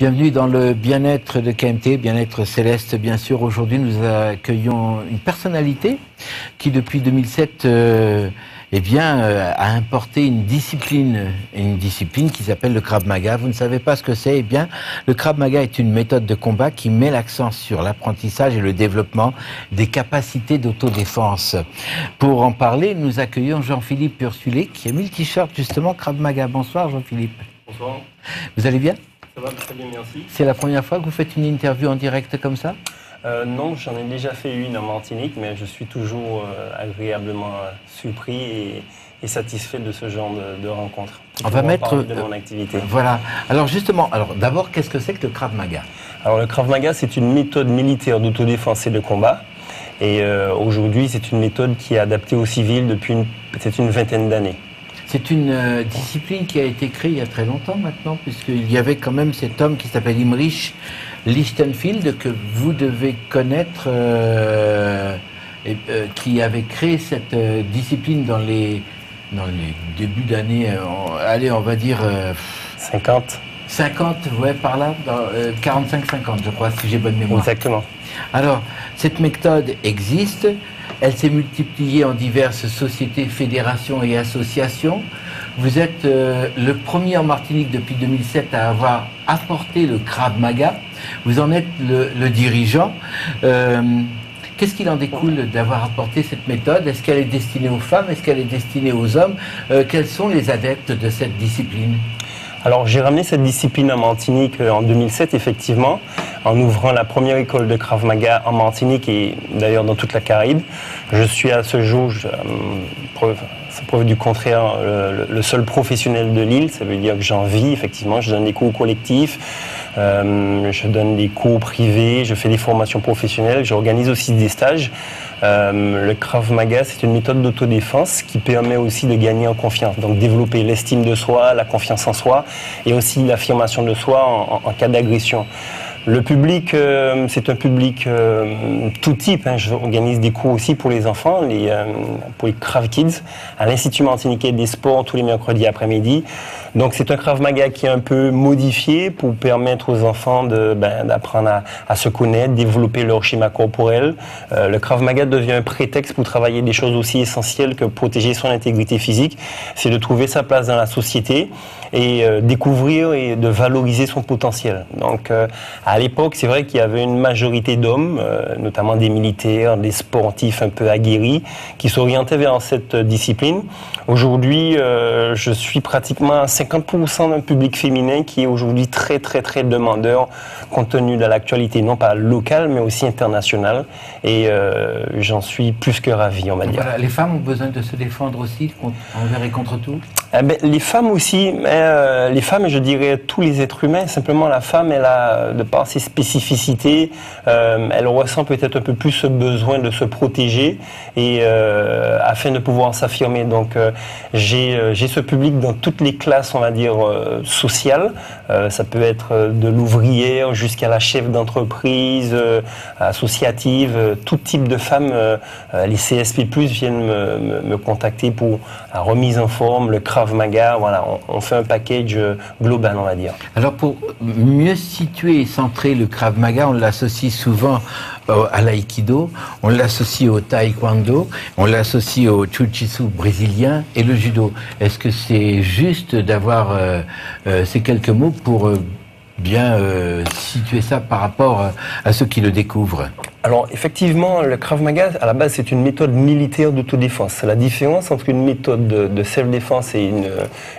Bienvenue dans le bien-être de KMT, bien-être céleste bien sûr. Aujourd'hui nous accueillons une personnalité qui depuis 2007 a importé une discipline qui s'appelle le Krav Maga. Vous ne savez pas ce que c'est? Eh bien, le Krav Maga est une méthode de combat qui met l'accent sur l'apprentissage et le développement des capacités d'autodéfense. Pour en parler, nous accueillons Jean-Philippe Ursulé qui a mis le t-shirt justement Krav Maga. Bonsoir Jean-Philippe. Bonsoir. Vous allez bien? Ça va très bien, merci. C'est la première fois que vous faites une interview en direct comme ça? Non, j'en ai déjà fait une en Martinique, mais je suis toujours agréablement surpris et satisfait de ce genre de rencontre. On va mettre de mon activité. Voilà. Alors justement, d'abord, qu'est-ce que c'est que le Krav Maga? Alors le Krav Maga, c'est une méthode militaire d'autodéfense et de combat. Et aujourd'hui, c'est une méthode qui est adaptée aux civils depuis peut-être une vingtaine d'années. C'est une discipline qui a été créée il y a très longtemps maintenant, puisqu'il y avait quand même cet homme qui s'appelle Imrich Lichtenfeld, que vous devez connaître, qui avait créé cette discipline dans les débuts d'année, allez, on va dire... 50. 50, ouais, par là, 45-50, je crois, si j'ai bonne mémoire. Exactement. Alors, cette méthode existe. Elle s'est multipliée en diverses sociétés, fédérations et associations. Vous êtes le premier en Martinique depuis 2007 à avoir apporté le Krav Maga. Vous en êtes le dirigeant. Qu'est-ce qu'il en découle d'avoir apporté cette méthode? Est-ce qu'elle est destinée aux femmes? Est-ce qu'elle est destinée aux hommes? Quels sont les adeptes de cette discipline? Alors j'ai ramené cette discipline en Martinique en 2007 effectivement, en ouvrant la première école de Krav Maga en Martinique et d'ailleurs dans toute la Caraïbe. Je suis à ce jour, c'est preuve du contraire, le seul professionnel de l'île. Ça veut dire que j'en vis effectivement, je donne des cours collectifs, je donne des cours privés, je fais des formations professionnelles, j'organise aussi des stages. Le Krav Maga, c'est une méthode d'autodéfense qui permet aussi de gagner en confiance, donc développer l'estime de soi, la confiance en soi et aussi l'affirmation de soi en cas d'agression. Le public, c'est un public tout type. J'organise des cours aussi pour les enfants, pour les Krav Kids, à l'Institut Martiniquais des Sports tous les mercredis après-midi. Donc c'est un Krav Maga qui est un peu modifié pour permettre aux enfants d'apprendre à se connaître, développer leur schéma corporel. Le Krav Maga devient un prétexte pour travailler des choses aussi essentielles que protéger son intégrité physique. C'est de trouver sa place dans la société et découvrir et de valoriser son potentiel. Donc à l'époque, c'est vrai qu'il y avait une majorité d'hommes, notamment des militaires, des sportifs un peu aguerris, qui s'orientaient vers cette discipline. Aujourd'hui, je suis pratiquement à 50% d'un public féminin qui est aujourd'hui très demandeur, compte tenu de l'actualité, non pas locale, mais aussi internationale. Et j'en suis plus que ravi, on va dire. Voilà, les femmes ont besoin de se défendre aussi, envers et contre tout? Les femmes aussi, les femmes, je dirais tous les êtres humains, simplement la femme, elle a, de par ses spécificités, elle ressent peut-être un peu plus ce besoin de se protéger et afin de pouvoir s'affirmer. Donc j'ai ce public dans toutes les classes, on va dire, sociales. Ça peut être de l'ouvrière jusqu'à la chef d'entreprise, associative, tout type de femmes. Les CSP+, viennent me contacter pour la remise en forme, le Krav Maga, voilà, on fait un package global, on va dire. Alors pour mieux situer et centrer le Krav Maga, on l'associe souvent à l'aïkido, on l'associe au taekwondo, on l'associe au jiu-jitsu brésilien et le judo. Est-ce que c'est juste d'avoir ces quelques mots pour bien situer ça par rapport à ceux qui le découvrent? Alors effectivement, le Krav Maga, à la base, c'est une méthode militaire d'autodéfense. C'est la différence entre une méthode de self-défense et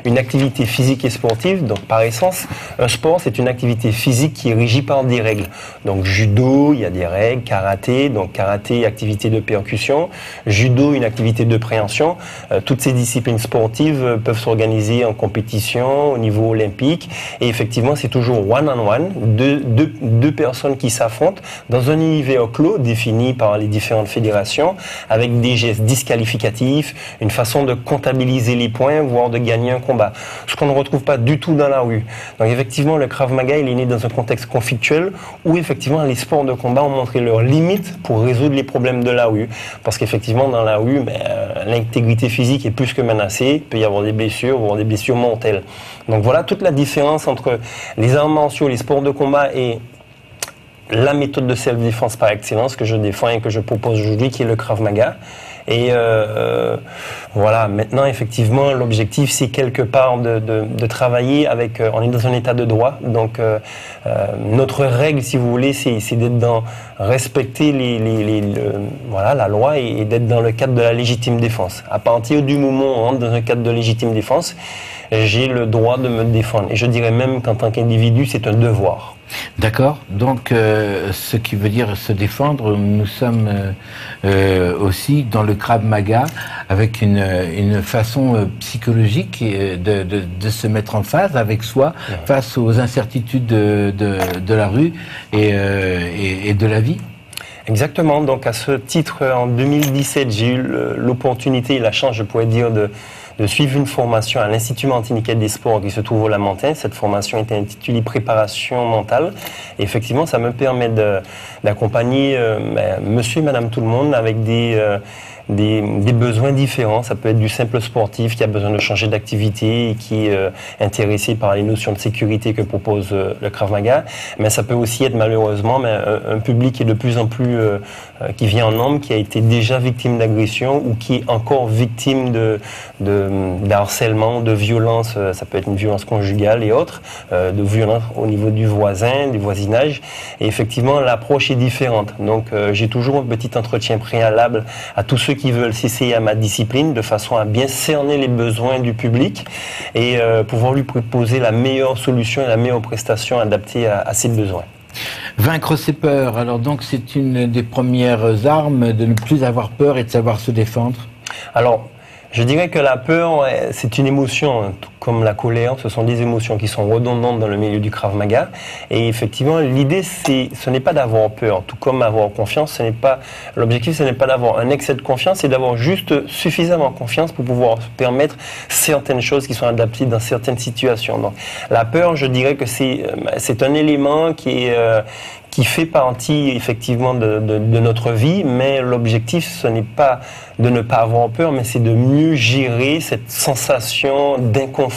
une activité physique et sportive. Donc par essence, un sport, c'est une activité physique qui est régie par des règles. Donc judo, il y a des règles, karaté, donc karaté, activité de percussion, judo, une activité de préhension. Toutes ces disciplines sportives peuvent s'organiser en compétition au niveau olympique. Et effectivement, c'est toujours one-on-one, deux personnes qui s'affrontent dans un univers clos défini par les différentes fédérations, avec des gestes disqualificatifs, une façon de comptabiliser les points, voire de gagner un combat. Ce qu'on ne retrouve pas du tout dans la rue. Donc effectivement, le Krav Maga, il est né dans un contexte conflictuel où effectivement les sports de combat ont montré leurs limites pour résoudre les problèmes de la rue. Parce qu'effectivement, dans la rue, l'intégrité physique est plus que menacée, il peut y avoir des blessures, voire des blessures mortelles. Donc voilà toute la différence entre les arts martiaux, les sports de combat et la méthode de self-défense par excellence que je défends et que je propose aujourd'hui, qui est le Krav Maga. Et voilà, maintenant effectivement l'objectif c'est quelque part de travailler avec, on est dans un état de droit, donc notre règle si vous voulez c'est d'être dans, respecter voilà, la loi et d'être dans le cadre de la légitime défense. À partir du moment où on rentre dans un cadre de légitime défense, j'ai le droit de me défendre. Et je dirais même qu'en tant qu'individu c'est un devoir. D'accord. Donc, ce qui veut dire se défendre, nous sommes aussi dans le Krav Maga avec une façon psychologique de se mettre en phase avec soi, face aux incertitudes de la rue et de la vie. Exactement. Donc, à ce titre, en 2017, j'ai eu l'opportunité et la chance, je pourrais dire, de suivre une formation à l'Institut Martiniquais des Sports qui se trouve au Lamentin. Cette formation était intitulée Préparation mentale. Et effectivement, ça me permet d'accompagner monsieur et madame tout le monde avec des besoins différents. Ça peut être du simple sportif qui a besoin de changer d'activité et qui est intéressé par les notions de sécurité que propose le Krav Maga. Mais ça peut aussi être malheureusement un public qui est de plus en plus, qui vient en nombre, qui a été déjà victime d'agression ou qui est encore victime de harcèlement, de violence. Ça peut être une violence conjugale et autres, de violence au niveau du voisin, du voisinage. Et effectivement, l'approche est différente. Donc, j'ai toujours un petit entretien préalable à tous ceux qui veulent s'essayer à ma discipline de façon à bien cerner les besoins du public et pouvoir lui proposer la meilleure solution et la meilleure prestation adaptée à ses besoins. Vaincre ses peurs, alors donc c'est une des premières armes de ne plus avoir peur et de savoir se défendre. Alors, je dirais que la peur, c'est une émotion, tout comme la colère, ce sont des émotions qui sont redondantes dans le milieu du Krav Maga. Et effectivement, l'idée, ce n'est pas d'avoir peur, tout comme avoir confiance. L'objectif, ce n'est pas d'avoir un excès de confiance, c'est d'avoir juste suffisamment confiance pour pouvoir permettre certaines choses qui sont adaptées dans certaines situations. Donc, la peur, je dirais que c'est un élément qui fait partie effectivement de notre vie, mais l'objectif ce n'est pas de ne pas avoir peur, mais c'est de mieux gérer cette sensation d'inconfort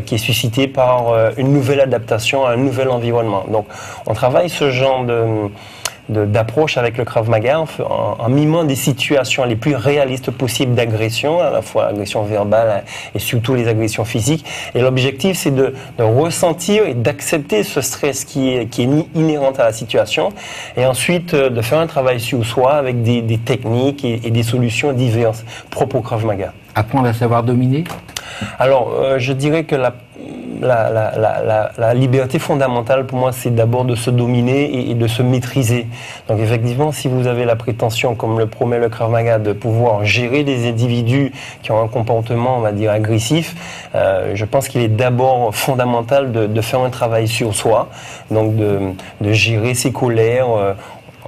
qui est suscitée par une nouvelle adaptation à un nouvel environnement. Donc on travaille ce genre d'approche avec le Krav Maga en mimant des situations les plus réalistes possibles d'agression, à la fois agression verbale et surtout les agressions physiques. Et l'objectif, c'est de ressentir et d'accepter ce stress qui est inhérent à la situation et ensuite de faire un travail sur soi avec des techniques et des solutions diverses propres au Krav Maga. Apprendre à savoir dominer ? Alors, je dirais que la liberté fondamentale pour moi, c'est d'abord de se dominer et de se maîtriser. Donc effectivement, si vous avez la prétention, comme le promet le Krav Maga, de pouvoir gérer des individus qui ont un comportement, on va dire, agressif, je pense qu'il est d'abord fondamental de faire un travail sur soi, donc de gérer ses colères,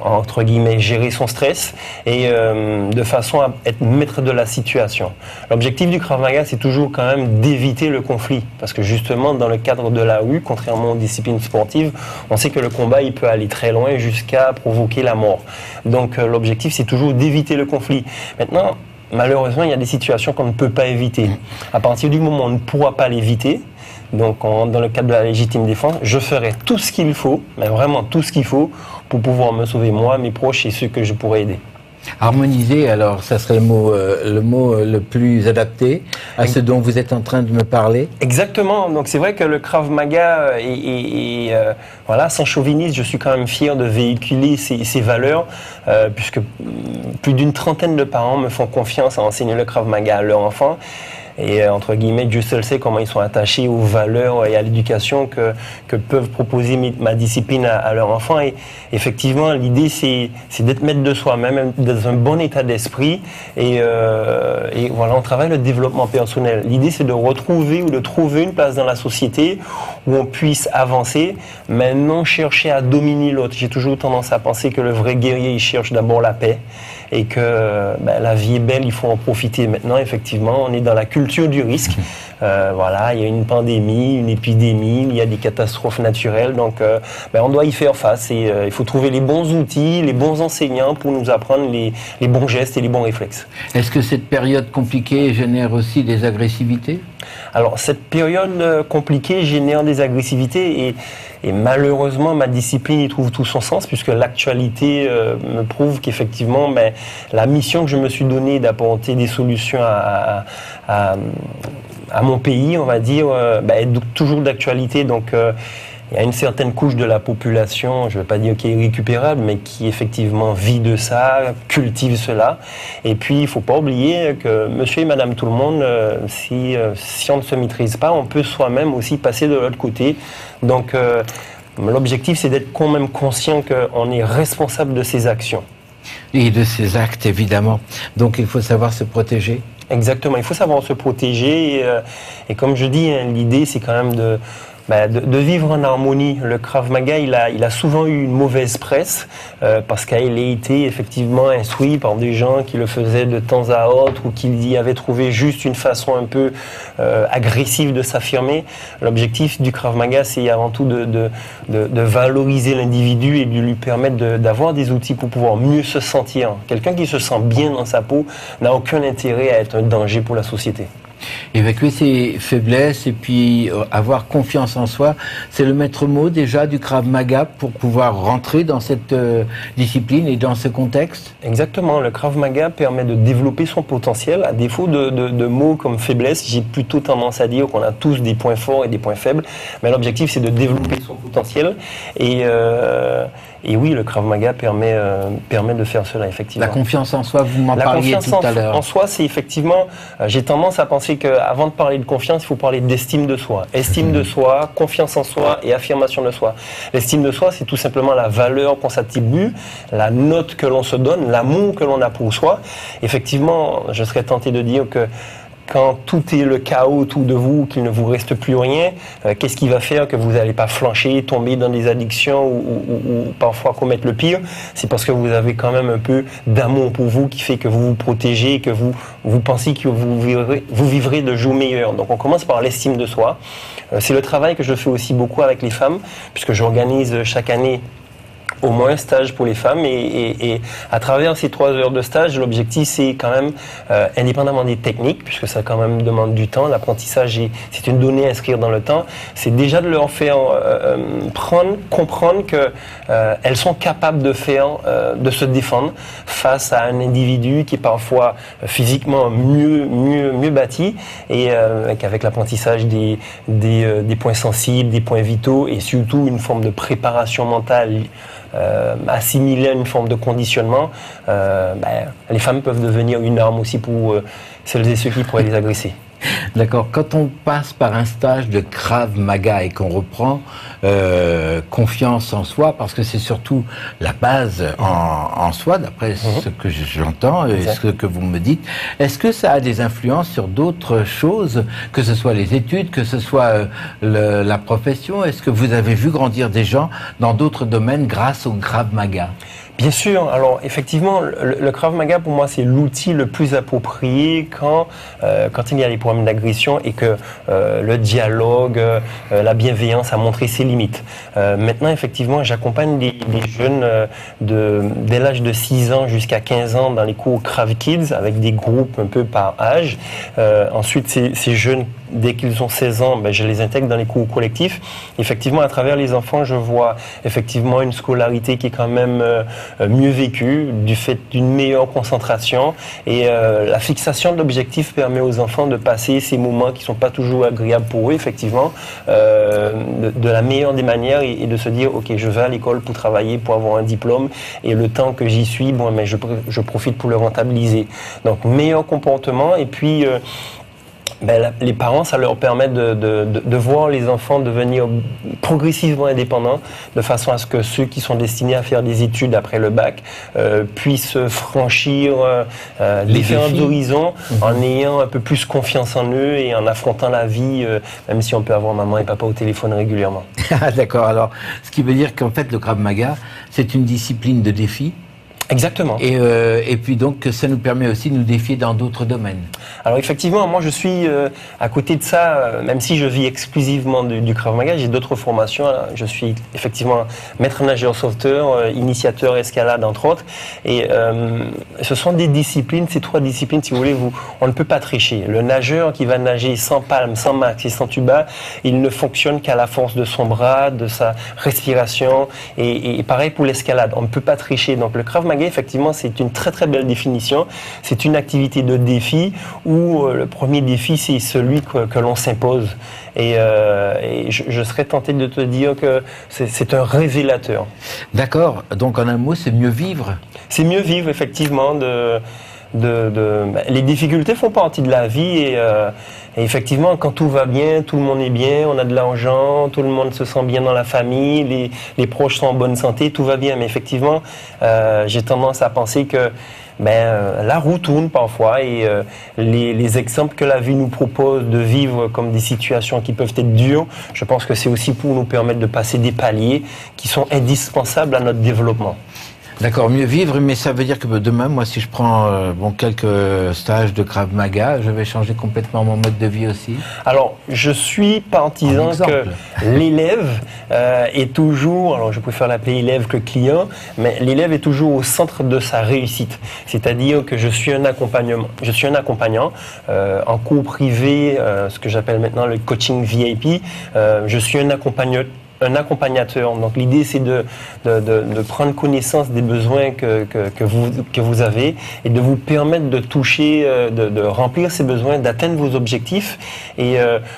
entre guillemets, gérer son stress et de façon à être maître de la situation. L'objectif du Krav Maga, c'est toujours quand même d'éviter le conflit parce que justement, dans le cadre de la rue, contrairement aux disciplines sportives, on sait que le combat, il peut aller très loin jusqu'à provoquer la mort. Donc l'objectif, c'est toujours d'éviter le conflit. Maintenant, malheureusement, il y a des situations qu'on ne peut pas éviter. À partir du moment où on ne pourra pas l'éviter, donc dans le cadre de la légitime défense, je ferai tout ce qu'il faut, mais vraiment tout ce qu'il faut, pour pouvoir me sauver moi, mes proches et ceux que je pourrais aider. Harmoniser, alors ça serait le mot le plus adapté à ce dont vous êtes en train de me parler. Exactement, donc c'est vrai que le Krav Maga voilà, sans chauvinisme, je suis quand même fier de véhiculer ces valeurs puisque plus d'une trentaine de parents me font confiance à enseigner le Krav Maga à leurs enfants. Et entre guillemets, Dieu seul sait comment ils sont attachés aux valeurs et à l'éducation que peuvent proposer ma discipline à leurs enfants. Et effectivement, l'idée, c'est d'être maître de soi-même, dans un bon état d'esprit. Et voilà, on travaille le développement personnel. L'idée, c'est de retrouver ou de trouver une place dans la société où on puisse avancer, mais non chercher à dominer l'autre. J'ai toujours tendance à penser que le vrai guerrier, il cherche d'abord la paix et que la vie est belle, il faut en profiter. Maintenant, effectivement, on est dans la culture du risque. Voilà, il y a une pandémie, une épidémie, il y a des catastrophes naturelles, donc on doit y faire face et il faut trouver les bons outils, les bons enseignants pour nous apprendre les bons gestes et les bons réflexes. Est-ce que cette période compliquée génère aussi des agressivités ? Alors, cette période compliquée génère des agressivités et malheureusement, ma discipline y trouve tout son sens puisque l'actualité me prouve qu'effectivement, la mission que je me suis donnée d'apporter des solutions à mon pays, on va dire, est toujours d'actualité. Donc, il y a une certaine couche de la population, je ne veux pas dire qui est irrécupérable, mais qui effectivement vit de ça, cultive cela. Et puis, il ne faut pas oublier que monsieur et madame tout le monde, si on ne se maîtrise pas, on peut soi-même aussi passer de l'autre côté. Donc, l'objectif, c'est d'être quand même conscient qu'on est responsable de ses actions. Et de ses actes, évidemment. Donc, il faut savoir se protéger. Exactement, il faut savoir se protéger. Et comme je dis, l'idée, c'est quand même de vivre en harmonie. Le Krav Maga, il a souvent eu une mauvaise presse parce qu'il a été effectivement instruit par des gens qui le faisaient de temps à autre ou qui y avaient trouvé juste une façon un peu agressive de s'affirmer. L'objectif du Krav Maga, c'est avant tout de valoriser l'individu et de lui permettre d'avoir des outils pour pouvoir mieux se sentir. Quelqu'un qui se sent bien dans sa peau n'a aucun intérêt à être un danger pour la société. Évacuer ses faiblesses et puis avoir confiance en soi, c'est le maître mot déjà du Krav Maga pour pouvoir rentrer dans cette discipline et dans ce contexte. Exactement, le Krav Maga permet de développer son potentiel. À défaut de mots comme faiblesse, j'ai plutôt tendance à dire qu'on a tous des points forts et des points faibles, mais l'objectif c'est de développer son potentiel et oui, le Krav Maga permet de faire cela, effectivement. La confiance en soi, vous m'en parliez tout à l'heure. La confiance en soi, c'est effectivement, j'ai tendance à penser qu'avant de parler de confiance, il faut parler d'estime de soi. Estime de soi, confiance en soi et affirmation de soi. L'estime de soi, c'est tout simplement la valeur qu'on s'attribue, la note que l'on se donne, l'amour que l'on a pour soi. Effectivement, je serais tenté de dire que quand tout est le chaos autour de vous, qu'il ne vous reste plus rien, qu'est-ce qui va faire que vous n'allez pas flancher, tomber dans des addictions ou parfois commettre le pire? C'est parce que vous avez quand même un peu d'amour pour vous qui fait que vous vous protégez, que vous pensez que vous vivrez de jours meilleurs. Donc on commence par l'estime de soi. C'est le travail que je fais aussi beaucoup avec les femmes, puisque j'organise chaque année au moins un stage pour les femmes et à travers ces 3 heures de stage, l'objectif c'est quand même, indépendamment des techniques, puisque ça quand même demande du temps, l'apprentissage c'est une donnée à inscrire dans le temps, c'est déjà de leur faire comprendre que elles sont capables de se défendre face à un individu qui est parfois physiquement mieux bâti et qu'avec l'apprentissage des points sensibles, des points vitaux et surtout une forme de préparation mentale assimilée à une forme de conditionnement, les femmes peuvent devenir une arme aussi pour celles et ceux qui pourraient les agresser. D'accord. Quand on passe par un stage de Krav Maga et qu'on reprend confiance en soi, parce que c'est surtout la base en soi, d'après ce que j'entends et ce que vous me dites, est-ce que ça a des influences sur d'autres choses, que ce soit les études, que ce soit la profession? Est-ce que vous avez vu grandir des gens dans d'autres domaines grâce au Krav Maga? Bien sûr. Alors effectivement, le Krav Maga pour moi c'est l'outil le plus approprié quand il y a des problèmes d'agression et que le dialogue, la bienveillance a montré ses limites. Maintenant effectivement, j'accompagne des jeunes dès l'âge de 6 ans jusqu'à 15 ans dans les cours Krav Kids avec des groupes un peu par âge. Ensuite, ces jeunes, dès qu'ils ont 16 ans, je les intègre dans les cours collectifs. Effectivement, à travers les enfants, je vois effectivement une scolarité qui est quand même mieux vécue, du fait d'une meilleure concentration. Et la fixation de l'objectif permet aux enfants de passer ces moments qui ne sont pas toujours agréables pour eux, effectivement, de la meilleure des manières et de se dire, ok, je vais à l'école pour travailler, pour avoir un diplôme, et le temps que j'y suis, je profite pour le rentabiliser. Donc, meilleur comportement, et puis Les parents, ça leur permet de voir les enfants devenir progressivement indépendants, de façon à ce que ceux qui sont destinés à faire des études après le bac puissent franchir différents horizons en ayant un peu plus confiance en eux et en affrontant la vie, même si on peut avoir maman et papa au téléphone régulièrement. D'accord, alors ce qui veut dire qu'en fait le Krav Maga, c'est une discipline de défi. Exactement. Et puis donc ça nous permet aussi de nous défier dans d'autres domaines. Alors effectivement, moi je suis à côté de ça, même si je vis exclusivement du Krav Maga, j'ai d'autres formations. Je suis effectivement maître nageur sauveteur, initiateur escalade entre autres. Et ce sont des disciplines, ces 3 disciplines, si vous voulez, on ne peut pas tricher. Le nageur qui va nager sans palme, sans max et sans tuba, il ne fonctionne qu'à la force de son bras, de sa respiration. Et pareil pour l'escalade, on ne peut pas tricher. Donc le Krav Maga, effectivement, c'est une très très belle définition. C'est une activité de défi où le premier défi, c'est celui que l'on s'impose. Et je serais tenté de te dire que c'est un révélateur. D'accord. Donc en un mot, c'est mieux vivre. C'est mieux vivre, effectivement. Les difficultés font partie de la vie et effectivement, quand tout va bien, tout le monde est bien, on a de l'argent, tout le monde se sent bien dans la famille, les proches sont en bonne santé, tout va bien. Mais effectivement, j'ai tendance à penser que la roue tourne parfois et les exemples que la vie nous propose de vivre comme des situations qui peuvent être dures, je pense que c'est aussi pour nous permettre de passer des paliers qui sont indispensables à notre développement. D'accord, mieux vivre, mais ça veut dire que demain, moi, si je prends quelques stages de Krav Maga, je vais changer complètement mon mode de vie aussi. Alors, je suis partisan que l'élève est toujours, alors je préfère l'appeler élève que client, mais l'élève est toujours au centre de sa réussite. C'est-à-dire que je suis un accompagnant en cours privé, ce que j'appelle maintenant le coaching VIP. Je suis un accompagnateur. Donc l'idée c'est de prendre connaissance des besoins que vous avez et de vous permettre de toucher, de remplir ces besoins, d'atteindre vos objectifs. Et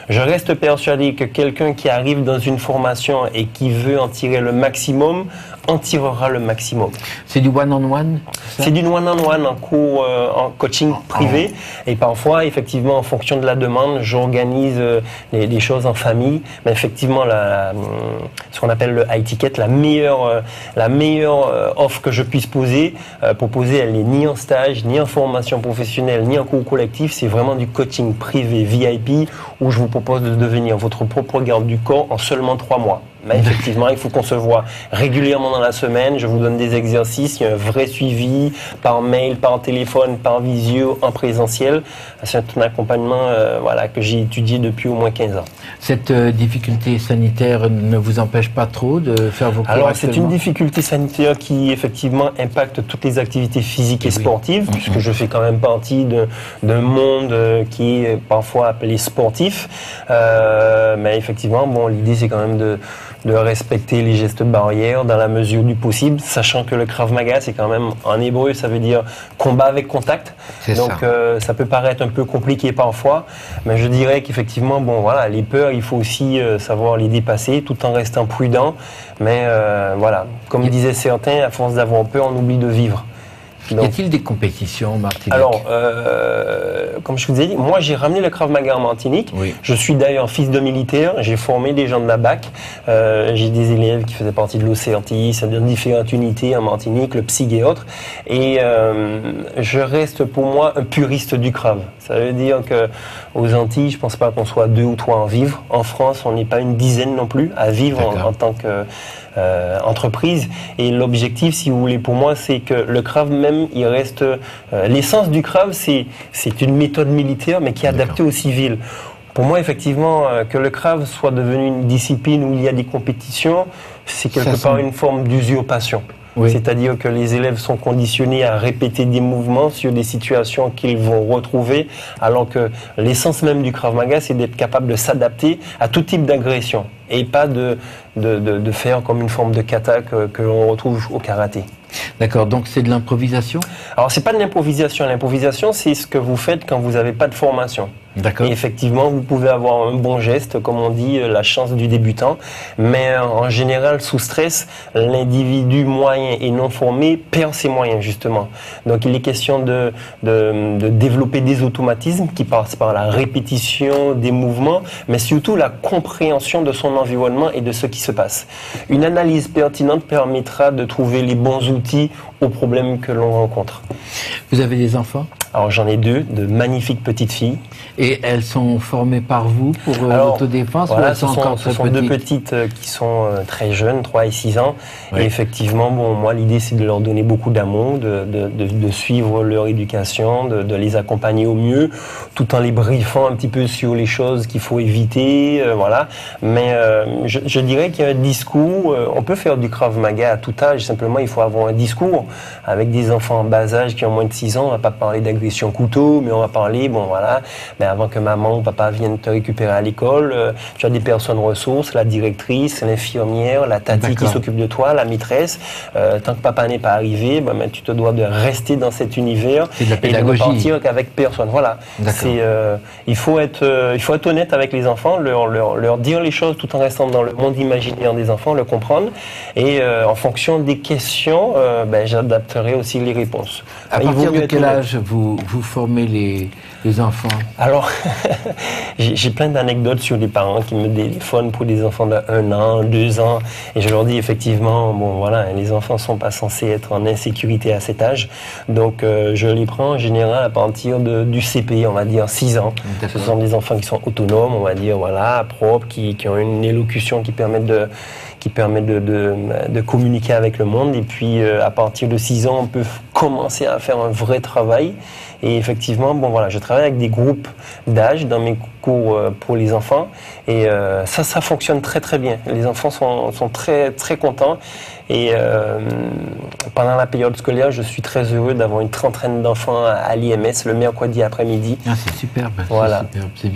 je reste persuadé que quelqu'un qui arrive dans une formation et qui veut en tirer le maximum, en tirera le maximum. C'est du one-on-one? C'est du one-on-one en cours, en coaching privé. Et parfois, effectivement, en fonction de la demande, j'organise les choses en famille. Mais effectivement, ce qu'on appelle le high ticket, la meilleure offre que je puisse proposer, elle n'est ni en stage, ni en formation professionnelle, ni en cours collectif. C'est vraiment du coaching privé VIP où je vous propose de devenir votre propre garde du corps en seulement 3 mois. Mais effectivement, il faut qu'on se voit régulièrement dans la semaine. Je vous donne des exercices, il y a un vrai suivi par mail, par téléphone, par visio, en présentiel. C'est un accompagnement que j'ai étudié depuis au moins 15 ans. Cette difficulté sanitaire ne vous empêche pas trop de faire vos cours? Alors, c'est une difficulté sanitaire qui, effectivement, impacte toutes les activités physiques et sportives, puisque je fais quand même partie d'un monde qui est parfois appelé sportif. Mais effectivement, l'idée, c'est quand même de respecter les gestes barrières dans la mesure du possible, sachant que le Krav Maga, c'est quand même, en hébreu, ça veut dire combat avec contact. Donc, ça peut paraître un peu compliqué parfois, mais je dirais qu'effectivement, les peurs, il faut aussi savoir les dépasser tout en restant prudent. Mais comme disaient certains, à force d'avoir peur, on oublie de vivre. Y a-t-il des compétitions, Martinique? Alors, comme je vous ai dit, moi j'ai ramené le Krav Maga en Martinique. Oui. Je suis d'ailleurs fils de militaire, j'ai formé des gens de la BAC. J'ai des élèves qui faisaient partie de l'OCRTI, c'est-à-dire différentes unités en Martinique, le PSIG et autres. Et je reste pour moi un puriste du Krav. Ça veut dire qu'aux Antilles, je ne pense pas qu'on soit 2 ou 3 à vivre. En France, on n'est pas une dizaine non plus à vivre en tant que entreprise. Et l'objectif, si vous voulez, pour moi, c'est que le Krav même, il reste... l'essence du Krav, c'est une méthode militaire, mais qui est adaptée aux civils. Pour moi, effectivement, que le Krav soit devenu une discipline où il y a des compétitions, c'est quelque part une forme d'usurpation. Oui. C'est-à-dire que les élèves sont conditionnés à répéter des mouvements sur des situations qu'ils vont retrouver, alors que l'essence même du Krav Maga, c'est d'être capable de s'adapter à tout type d'agression et pas de faire comme une forme de kata que l'on retrouve au karaté. D'accord, donc c'est de l'improvisation? Alors c'est pas de l'improvisation. L'improvisation, c'est ce que vous faites quand vous n'avez pas de formation. Et effectivement, vous pouvez avoir un bon geste, comme on dit, la chance du débutant. Mais en général, sous stress, l'individu moyen et non formé perd ses moyens, justement. Donc, il est question de développer des automatismes qui passent par la répétition des mouvements, mais surtout la compréhension de son environnement et de ce qui se passe. Une analyse pertinente permettra de trouver les bons outils aux problèmes que l'on rencontre. Vous avez des enfants ? Alors j'en ai 2, de magnifiques petites filles. Et elles sont formées par vous pour l'autodéfense? Voilà, ce sont 2 petites qui sont très jeunes, 3 et 6 ans. Oui. Et effectivement, moi l'idée c'est de leur donner beaucoup d'amour, de suivre leur éducation, de les accompagner au mieux, tout en les briefant un petit peu sur les choses qu'il faut éviter, voilà. Mais je dirais qu'il y a un discours, on peut faire du Krav Maga à tout âge, simplement il faut avoir un discours avec des enfants en bas âge qui ont moins de 6 ans, on va pas parler d'agression couteau, mais on va parler, avant que maman ou papa viennent te récupérer à l'école, tu as des personnes ressources, la directrice, l'infirmière, la tati qui s'occupe de toi, la maîtresse. Tant que papa n'est pas arrivé, tu te dois de rester dans cet univers et de ne partir qu'avec personne. Voilà. Il faut être honnête avec les enfants, leur dire les choses tout en restant dans le monde imaginaire des enfants, le comprendre. Et en fonction des questions, j'adapterai aussi les réponses. À partir de quel âge vous formez les enfants? Alors, j'ai plein d'anecdotes sur des parents qui me téléphonent pour des enfants de 1 an, 2 ans, et je leur dis effectivement, les enfants ne sont pas censés être en insécurité à cet âge, donc je les prends en général à partir du CP, on va dire 6 ans. Ce sont des enfants qui sont autonomes, on va dire, propres, qui ont une élocution qui permet de communiquer avec le monde, et puis à partir de 6 ans, on peut commencer à faire un vrai travail. Et effectivement, je travaille avec des groupes d'âge dans mes cours pour les enfants, et ça fonctionne très très bien. Les enfants sont très très contents, et pendant la période scolaire, je suis très heureux d'avoir une trentaine d'enfants à l'IMS le mercredi après-midi. Ah, c'est superbe, voilà. C'est superbe, c'est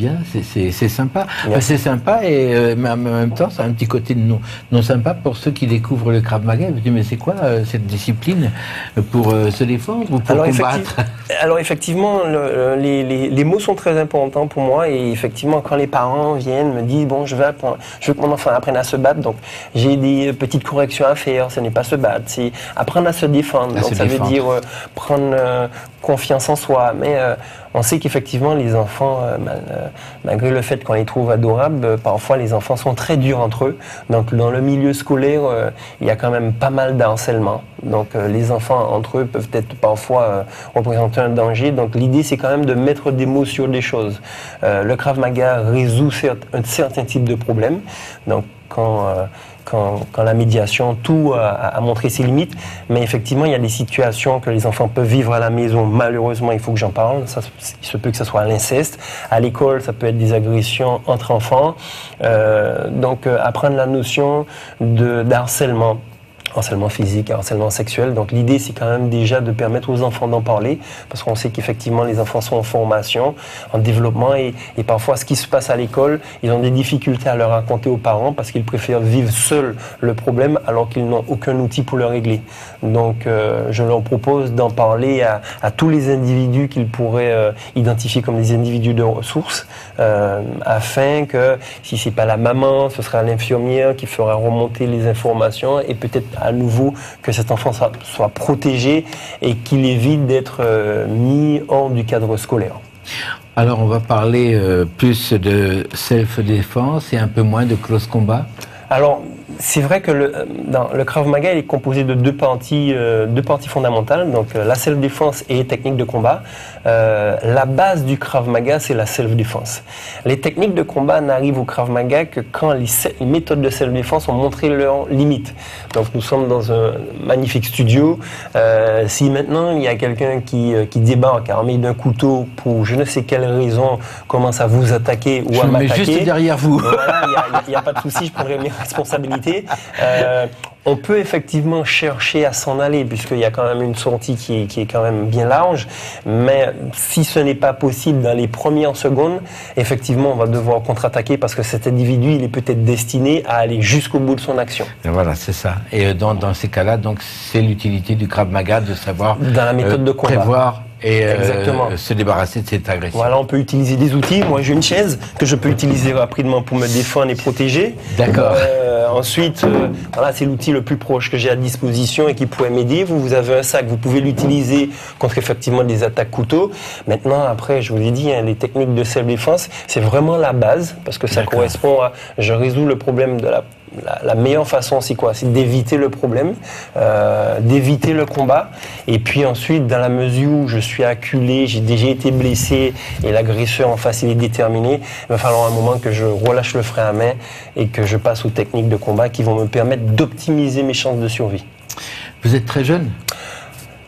bien, c'est sympa. C'est sympa, et mais en même temps, ça a un petit côté non sympa pour ceux qui découvrent le Krav Maga. Ils me disent, mais c'est quoi cette discipline pour se défendre ou pour combattre? Alors effectivement, les mots sont très importants pour moi, et effectivement, quand les parents viennent me disent, je veux que mon enfant apprenne à se battre, donc j'ai des petites corrections à faire. Ce n'est pas se battre, c'est apprendre à se défendre. Donc ça veut dire prendre confiance en soi. Mais on sait qu'effectivement les enfants, malgré le fait qu'on les trouve adorables, parfois les enfants sont très durs entre eux. Donc dans le milieu scolaire, il y a quand même pas mal d'harcèlement. Donc les enfants entre eux peuvent être parfois représenter un danger. Donc l'idée c'est quand même de mettre des mots sur des choses. Le Krav Maga résout un certain type de problème. Donc quand la médiation, tout a montré ses limites, mais effectivement, il y a des situations que les enfants peuvent vivre à la maison. Malheureusement, il faut que j'en parle. Il se peut que ce soit l'inceste. À l'école, ça peut être des agressions entre enfants. Donc, apprendre la notion d'harcèlement. Harcèlement physique, harcèlement sexuel. Donc l'idée, c'est quand même déjà de permettre aux enfants d'en parler, parce qu'on sait qu'effectivement les enfants sont en formation, en développement, et parfois ce qui se passe à l'école, ils ont des difficultés à le raconter aux parents parce qu'ils préfèrent vivre seuls le problème alors qu'ils n'ont aucun outil pour le régler. Donc je leur propose d'en parler à tous les individus qu'ils pourraient identifier comme des individus de ressources, afin que si c'est pas la maman, ce sera l'infirmière qui fera remonter les informations, et peut-être à nouveau que cet enfant soit protégé et qu'il évite d'être mis hors du cadre scolaire. Alors on va parler plus de self-défense et un peu moins de close combat. Alors, c'est vrai que le Krav Maga, il est composé de deux parties fondamentales, donc la self-défense et les techniques de combat. La base du Krav Maga, c'est la self-défense. Les techniques de combat n'arrivent au Krav Maga que quand les méthodes de self-défense ont montré leurs limites. Donc nous sommes dans un magnifique studio. Si maintenant il y a quelqu'un qui débarque armé d'un couteau pour je ne sais quelle raison commence à vous attaquer ou à m'attaquer, je me mets juste derrière vous. Voilà, il n'y a pas de souci, je prendrai mes responsabilités. On peut effectivement chercher à s'en aller, puisqu'il y a quand même une sortie qui est quand même bien large, mais si ce n'est pas possible dans les premières secondes, effectivement on va devoir contre-attaquer, parce que cet individu il est peut-être destiné à aller jusqu'au bout de son action. Et voilà, c'est ça. Et dans ces cas-là, donc c'est l'utilité du Krav Maga de savoir dans la méthode de combat. Prévoir et Exactement. Se débarrasser de cette agression. Voilà, on peut utiliser des outils. Moi, j'ai une chaise que je peux utiliser rapidement pour me défendre et protéger. D'accord. Ensuite, voilà, c'est l'outil le plus proche que j'ai à disposition et qui pourrait m'aider. Vous avez un sac, vous pouvez l'utiliser contre effectivement des attaques couteau. Maintenant, après, je vous l'ai dit, hein, les techniques de self-défense, c'est vraiment la base parce que ça correspond à je résous le problème de la meilleure façon, c'est quoi? C'est d'éviter le problème, d'éviter le combat. Et puis ensuite, dans la mesure où je suis acculé, j'ai déjà été blessé et l'agresseur en face, il est déterminé, il va falloir un moment que je relâche le frein à main et que je passe aux techniques de combat qui vont me permettre d'optimiser mes chances de survie. Vous êtes très jeune?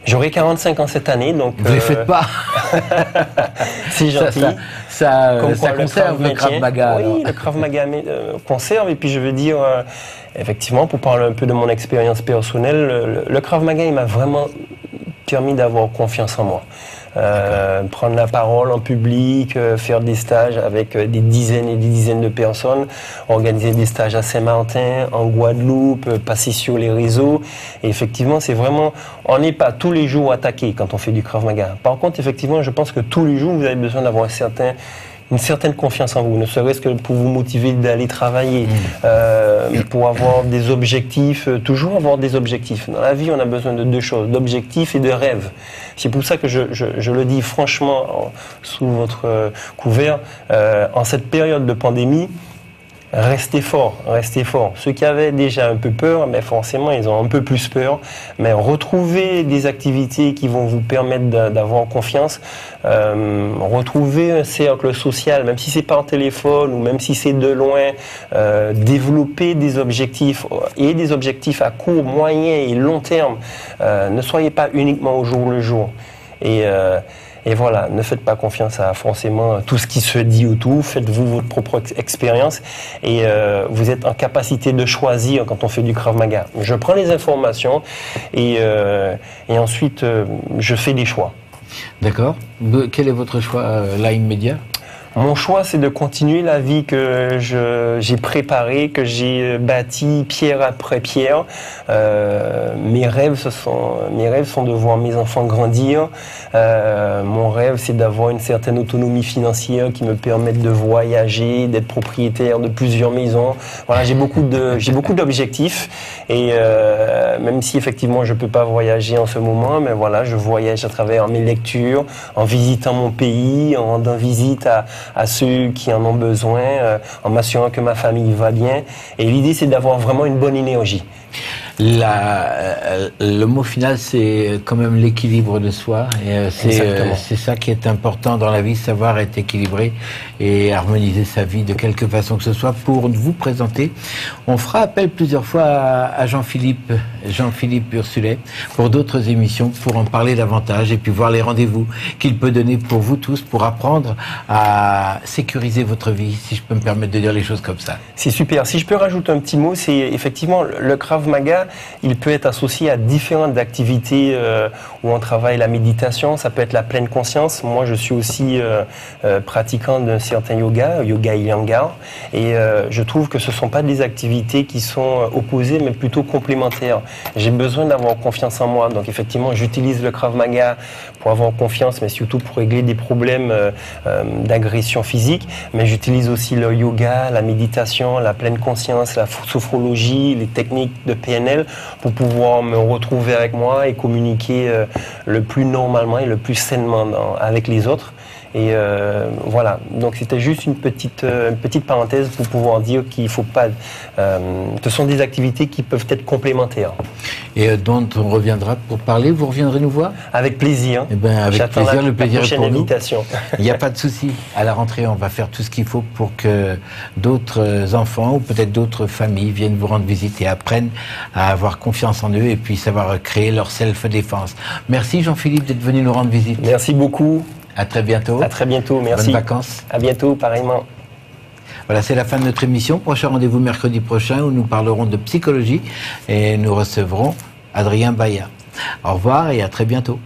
J'aurai 45 ans cette année, donc... Vous ne les faites pas. C'est gentil. Ça conserve le Krav Maga. Oui, le Krav Maga conserve. Et puis je veux dire, effectivement, pour parler un peu de mon expérience personnelle, le Krav Maga, il m'a vraiment permis d'avoir confiance en moi. Prendre la parole en public, faire des stages avec des dizaines et des dizaines de personnes, organiser des stages à Saint-Martin, en Guadeloupe, passer sur les réseaux. Et effectivement, c'est vraiment, on n'est pas tous les jours attaqué quand on fait du Krav Maga. Par contre, effectivement, je pense que tous les jours, vous avez besoin d'avoir une certaine confiance en vous, ne serait-ce que pour vous motiver d'aller travailler, pour avoir des objectifs, toujours avoir des objectifs. Dans la vie, on a besoin de deux choses, d'objectifs et de rêves. C'est pour ça que je le dis franchement, sous votre couvert, en cette période de pandémie, restez fort, restez fort. Ceux qui avaient déjà un peu peur, mais forcément, ils ont un peu plus peur. Mais retrouvez des activités qui vont vous permettre d'avoir confiance. Retrouvez un cercle social, même si c'est par téléphone ou même si c'est de loin. Développez des objectifs et des objectifs à court, moyen et long terme. Ne soyez pas uniquement au jour le jour. Et voilà, ne faites pas confiance à forcément tout ce qui se dit autour, faites-vous votre propre expérience et vous êtes en capacité de choisir quand on fait du Krav Maga. Je prends les informations et ensuite je fais des choix. D'accord. Quel est votre choix là immédiat ? Mon choix, c'est de continuer la vie que j'ai préparée, que j'ai bâtie pierre après pierre. Mes rêves sont de voir mes enfants grandir. Mon rêve, c'est d'avoir une certaine autonomie financière qui me permette de voyager, d'être propriétaire de plusieurs maisons. Voilà, j'ai beaucoup d'objectifs et même si effectivement je peux pas voyager en ce moment, mais voilà, je voyage à travers mes lectures, en visitant mon pays, en rendant visite à ceux qui en ont besoin, en m'assurant que ma famille va bien. Et l'idée, c'est d'avoir vraiment une bonne énergie. Le mot final, c'est quand même l'équilibre de soi. Et c'est ça qui est important dans la vie, savoir être équilibré et harmoniser sa vie de quelque façon que ce soit. Pour vous présenter, on fera appel plusieurs fois à Jean-Philippe Ursulet pour d'autres émissions, pour en parler davantage et puis voir les rendez-vous qu'il peut donner pour vous tous, pour apprendre à sécuriser votre vie, si je peux me permettre de dire les choses comme ça. C'est super. Si je peux rajouter un petit mot, c'est effectivement le Krav Maga, il peut être associé à différentes activités où on travaille la méditation, ça peut être la pleine conscience. Moi, je suis aussi pratiquant d'un certain yoga Iyengar, et je trouve que ce ne sont pas des activités qui sont opposées, mais plutôt complémentaires. J'ai besoin d'avoir confiance en moi, donc effectivement, j'utilise le Krav Maga pour avoir confiance, mais surtout pour régler des problèmes d'agression physique, mais j'utilise aussi le yoga, la méditation, la pleine conscience, la sophrologie, les techniques de PNL pour pouvoir me retrouver avec moi et communiquer le plus normalement et le plus sainement avec les autres. Et voilà, donc c'était juste une petite parenthèse pour pouvoir dire qu'il ne faut pas... ce sont des activités qui peuvent être complémentaires. Et dont on reviendra pour parler, vous reviendrez nous voir ? Avec plaisir. Eh ben, avec plaisir, le plaisir est pour nous. Invitation. Il n'y a pas de souci. À la rentrée, on va faire tout ce qu'il faut pour que d'autres enfants ou peut-être d'autres familles viennent vous rendre visite et apprennent à avoir confiance en eux et puis savoir créer leur self-défense. Merci Jean-Philippe d'être venu nous rendre visite. Merci beaucoup. À très bientôt. À très bientôt, merci. Bonnes vacances. À bientôt, pareillement. Voilà, c'est la fin de notre émission. Prochain rendez-vous mercredi prochain où nous parlerons de psychologie et nous recevrons Adrien Baya. Au revoir et à très bientôt.